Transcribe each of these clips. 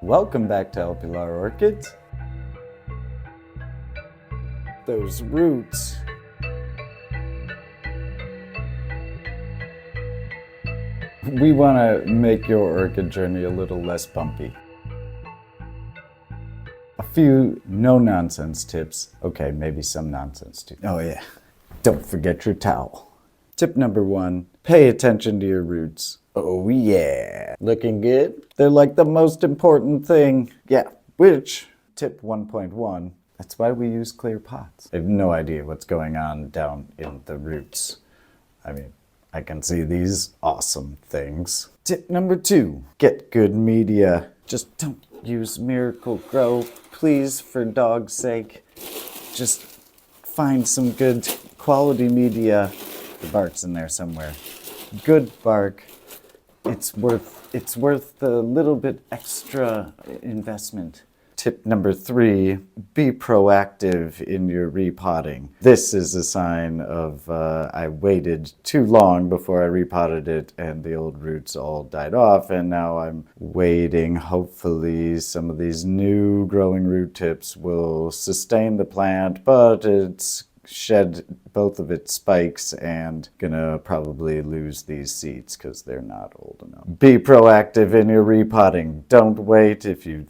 Welcome back to El Pilar Orchids. Those roots. We want to make your orchid journey a little less bumpy. A few no-nonsense tips. Okay, maybe some nonsense too. Oh yeah, don't forget your towel. Tip number 1, pay attention to your roots. Oh yeah, looking good? They're like the most important thing. Yeah, which, tip 1.1, that's why we use clear pots. I have no idea what's going on down in the roots. I mean, I can see these awesome things. Tip number 2, get good media. Just don't use Miracle Grow, please, for dog's sake. Just find some good quality media. The bark's in there somewhere. Good bark. It's worth the little bit extra investment. Tip number 3, be proactive in your repotting. This is a sign of I waited too long before I repotted it and the old roots all died off, and now I'm waiting. Hopefully some of these new growing root tips will sustain the plant, but it's shed both of its spikes and gonna probably lose these seeds because they're not old enough. Be proactive in your repotting. Don't wait. If you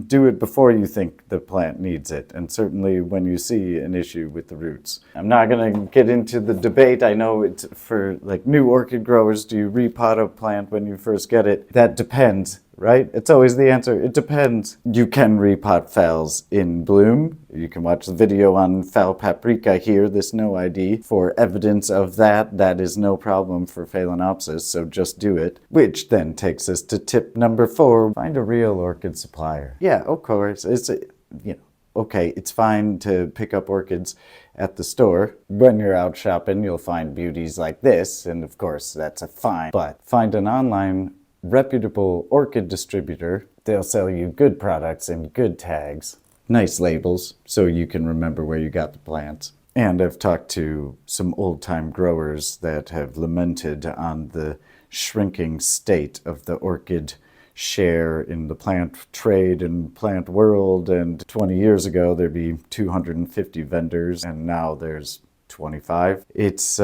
do it before you think the plant needs it, and certainly when you see an issue with the roots. I'm not going to get into the debate. I know it's for like new orchid growers, do you repot a plant when you first get it? That depends, right? It's always the answer. It depends. You can repot phals in bloom. You can watch the video on phal paprika here, this no ID, for evidence of that. That is no problem for Phalaenopsis, so just do it. Which then takes us to tip number 4, find a real orchid supplier. Yeah, of course, okay, it's fine to pick up orchids at the store. When you're out shopping, you'll find beauties like this, and of course, that's a fine. But find an online reputable orchid distributor. They'll sell you good products and good tags. Nice labels, so you can remember where you got the plants. And I've talked to some old-time growers that have lamented on the shrinking state of the orchid share in the plant trade and plant world. And 20 years ago, there'd be 250 vendors, and now there's 25. It's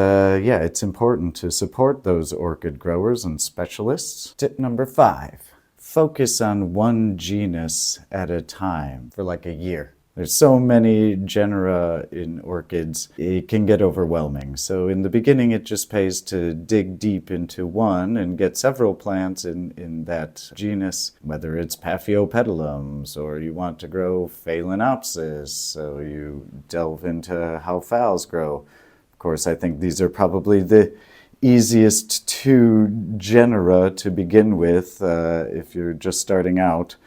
important to support those orchid growers and specialists. Tip number 5. Focus on one genus at a time for like a year. There's so many genera in orchids, it can get overwhelming. So in the beginning, it just pays to dig deep into one and get several plants in that genus, whether it's Paphiopedilums or you want to grow Phalaenopsis, so you delve into how phals grow. Of course, I think these are probably the easiest 2 genera to begin with if you're just starting out.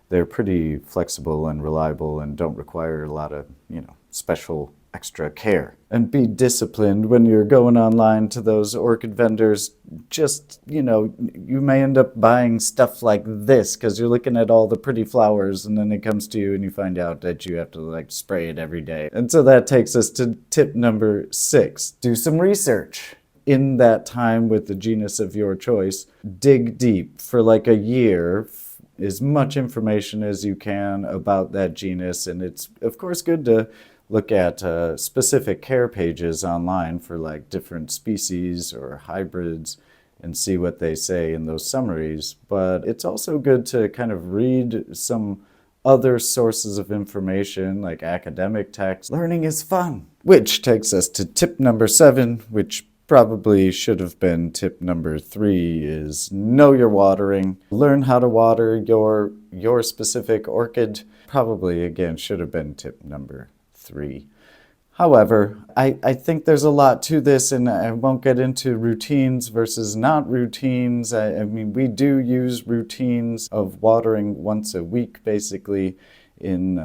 They're pretty flexible and reliable and don't require a lot of, special extra care. And be disciplined when you're going online to those orchid vendors. Just, you may end up buying stuff like this because you're looking at all the pretty flowers, and then it comes to you and you find out that you have to spray it every day. And so that takes us to tip number 6. Do some research. In that time with the genus of your choice, dig deep for a year, as much information as you can about that genus. And it's, of course, good to look at specific care pages online for different species or hybrids and see what they say in those summaries. But it's also good to kind of read some other sources of information like academic texts. Learning is fun. Which takes us to tip number 7, which probably should have been tip number 3, is know your watering. Learn how to water your specific orchid. Probably, again, should have been tip number 3. However, I think there's a lot to this, and I won't get into routines versus not routines. I mean, we do use routines of watering once a week, basically, in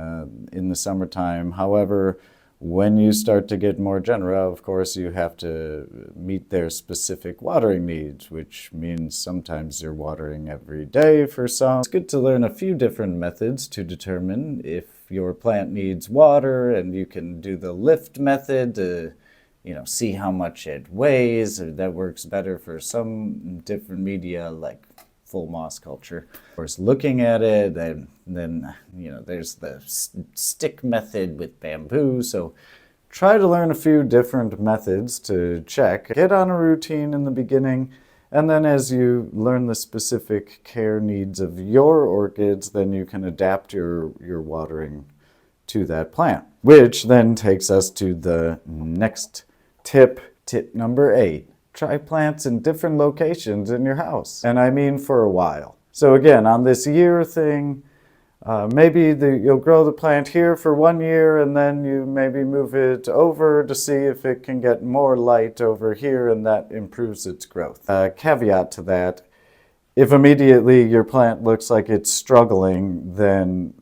the summertime. However, when you start to get more genera, of course, you have to meet their specific watering needs, which means sometimes you're watering every day for some. It's good to learn a few different methods to determine if your plant needs water, and you can do the lift method to, see how much it weighs. Or that works better for some different media like full moss culture. Of course, looking at it, and then there's the stick method with bamboo. So try to learn a few different methods to check. Get on a routine in the beginning, and then as you learn the specific care needs of your orchids, then you can adapt your watering to that plant. Which then takes us to the next tip number 8. Try plants in different locations in your house. And I mean for a while. So again, on this year thing, maybe you'll grow the plant here for 1 year, and then you maybe move it over to see if it can get more light over here, and that improves its growth. Caveat to that, if immediately your plant looks like it's struggling, then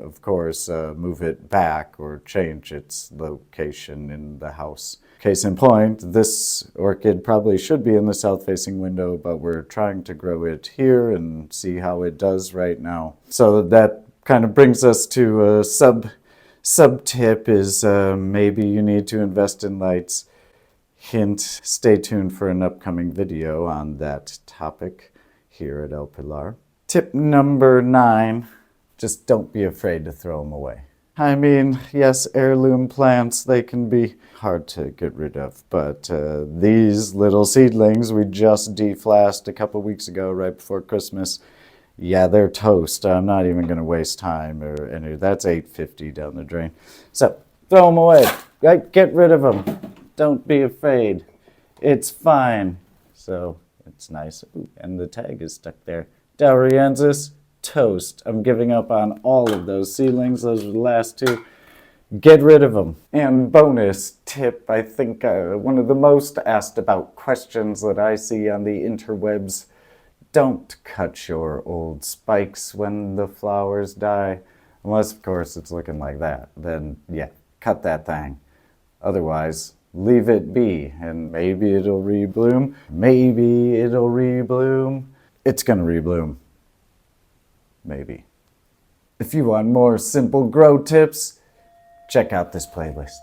of course move it back or change its location in the house. Case in point, this orchid probably should be in the south-facing window, but we're trying to grow it here and see how it does right now. So that kind of brings us to a sub-tip is maybe you need to invest in lights. Hint, stay tuned for an upcoming video on that topic here at El Pilar. Tip number 9, just don't be afraid to throw them away. I mean, yes, heirloom plants, they can be hard to get rid of, but these little seedlings we just deflasked a couple weeks ago right before Christmas, yeah, they're toast. I'm not even going to waste time or any. That's $8.50 down the drain. So throw them away. Get rid of them. Don't be afraid. It's fine. So it's nice. Ooh, and the tag is stuck there. Dalriensis, toast. I'm giving up on all of those seedlings. Those are the last 2. Get rid of them. And bonus tip, I think one of the most asked about questions that I see on the interwebs, don't cut your old spikes when the flowers die. Unless, of course, it's looking like that. Then, yeah, cut that thing. Otherwise, leave it be, and maybe it'll rebloom. Maybe it'll rebloom. It's gonna rebloom. Maybe. If you want more simple grow tips, check out this playlist.